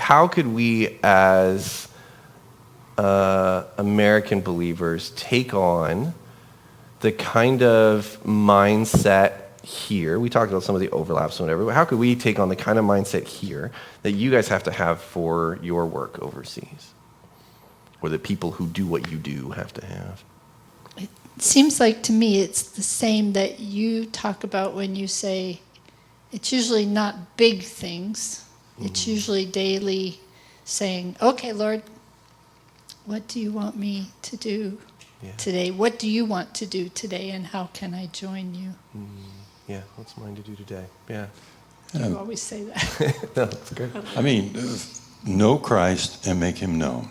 how could we as American believers take on the kind of mindset here? We talked about some of the overlaps and whatever, but how could we take on the kind of mindset here that you guys have to have for your work overseas? Or the people who do what you do have to have? It seems like to me it's the same that you talk about when you say it's usually not big things. It's usually daily saying, okay, Lord, what do you want me to do today? What do you want to do today, and how can I join you? Yeah, what's mine to do today? Yeah. You always say that. No, that's good. I mean, know Christ and make him known.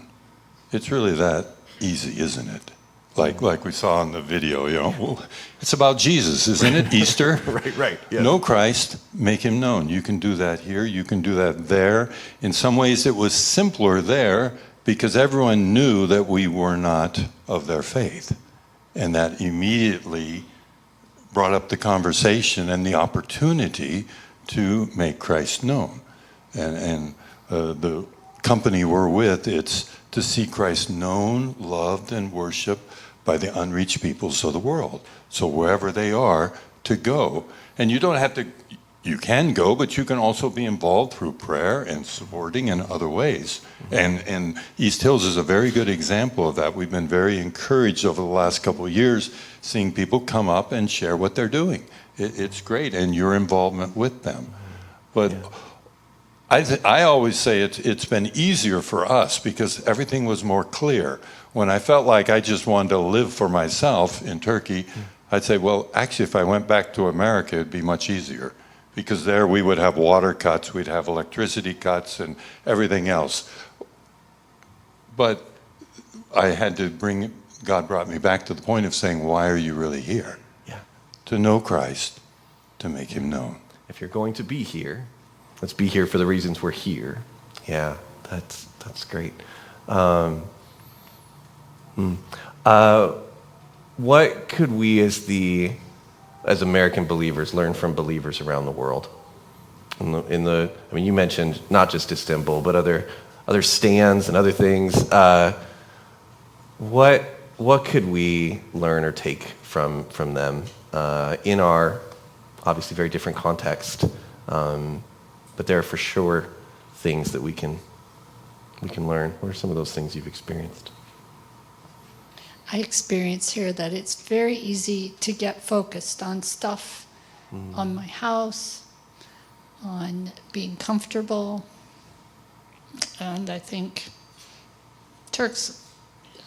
It's really that easy, isn't it? Like we saw in the video, well, it's about Jesus, isn't it? Easter. Right. Yeah. Know Christ, make him known. You can do that here, you can do that there. In some ways it was simpler there because everyone knew that we were not of their faith. And that immediately brought up the conversation and the opportunity to make Christ known. And the company we're with, it's to see Christ known, loved, and worshiped by the unreached peoples of the world. So wherever they are, to go. And you don't have to, you can go, but you can also be involved through prayer and supporting in other ways. And East Hills is a very good example of that. We've been very encouraged over the last couple of years seeing people come up and share what they're doing. It's great, and your involvement with them. But I always say it's been easier for us because everything was more clear. When I felt like I just wanted to live for myself in Turkey, I'd say, well, actually, if I went back to America, it'd be much easier. Because there we would have water cuts, we'd have electricity cuts, and everything else. But I had to God brought me back to the point of saying, why are you really here? Yeah. To know Christ, to make him known. If you're going to be here, let's be here for the reasons we're here. Yeah, that's great. What could we as American believers learn from believers around the world? You mentioned not just Istanbul, but other stands and other things. What could we learn or take from them in our obviously very different context? But there are for sure things that we can learn. What are some of those things you've experienced? I experience here that it's very easy to get focused on stuff, on my house, on being comfortable. And I think Turks,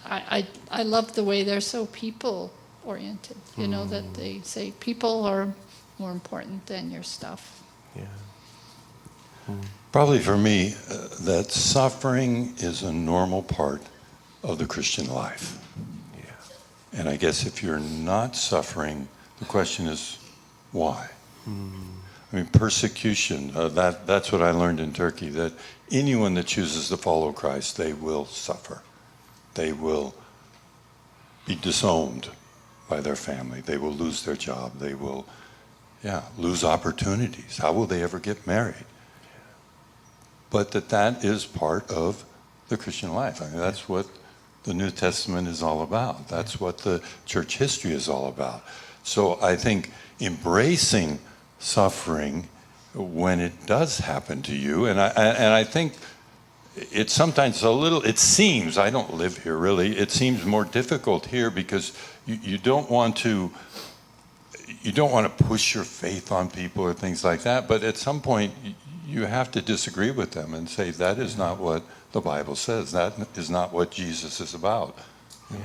I love the way they're so people-oriented, that they say people are more important than your stuff. Yeah. Probably for me, that suffering is a normal part of the Christian life. Yeah. And I guess if you're not suffering, the question is, why? I mean, persecution, that's what I learned in Turkey, that anyone that chooses to follow Christ, they will suffer. They will be disowned by their family. They will lose their job. They will, lose opportunities. How will they ever get married? But that is part of the Christian life. I mean, that's what the New Testament is all about. That's what the church history is all about. So I think embracing suffering when it does happen to you, and I think it's sometimes it seems, I don't live here really, it seems more difficult here because you don't want to push your faith on people or things like that, but at some point you have to disagree with them and say that is not what the Bible says. That is not what Jesus is about. Yeah.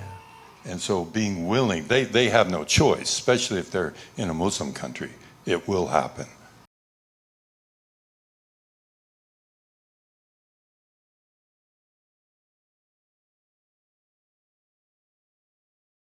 And so being willing, they have no choice, especially if they're in a Muslim country. It will happen.